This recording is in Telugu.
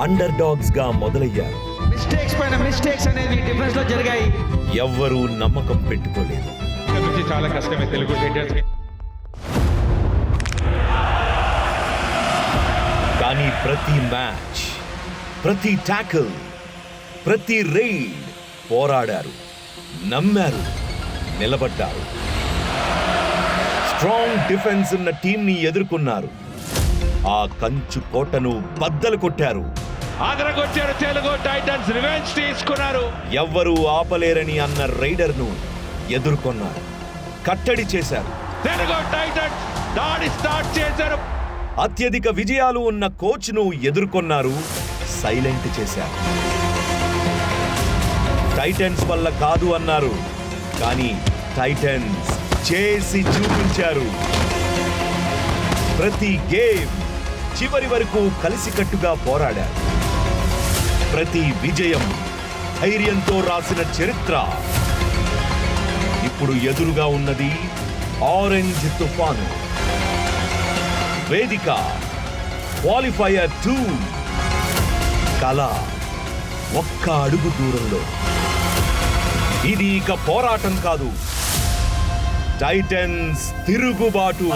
అండర్ డాగ్స్ గా మొదలయ్యారు. మిస్టేక్స్ పైన మిస్టేక్స్ అనేవి డిఫెన్స్ లో జరిగాయి. ఎవ్వరూ నమ్మకం పెట్టుకోలేదు. చాలా కష్టమే తెలుగు టైటన్స్. కానీ ప్రతి మ్యాచ్, ప్రతి టాకిల్, ప్రతి రైడ్ పోరాడారు, నమ్మారు, నిలబడ్డారు. స్ట్రాంగ్ డిఫెన్స్ ఉన్న టీంని ఎదుర్కొన్నారు. ఆ కంచు కోటను బద్దలు కొట్టారు. ఆదరగొట్టారు తెలుగు టైటన్స్, రివెంజ్ తీసుకున్నారు. ఎవ్వరూ ఆపలేరని అన్న రైడర్ను ఎదుర్కొన్నారు, కట్టడి చేశారు. తెలుగు టైటన్స్ దాడి స్టార్ట్ చేశారు. అత్యధిక విజయాలు ఉన్న కోచ్ను ఎదుర్కొన్నారు, సైలెంట్ చేశారు. టైటన్స్ వల్ల కాదు అన్నారు, కానీ టైటన్స్ చేసి చూపించారు. ప్రతి గేమ్ చివరి వరకు కలిసికట్టుగా పోరాడారు. ప్రతి విజయం ధైర్యంతో రాసిన చరిత్ర. ఇప్పుడు ఎదురుగా ఉన్నది ఆరెంజ్ తుఫాను. వేదిక క్వాలిఫైయర్ 2. కళ ఒక్క అడుగు దూరంలో. ఇది ఇక పోరాటం కాదు, టైటన్స్ తిరుగుబాటు.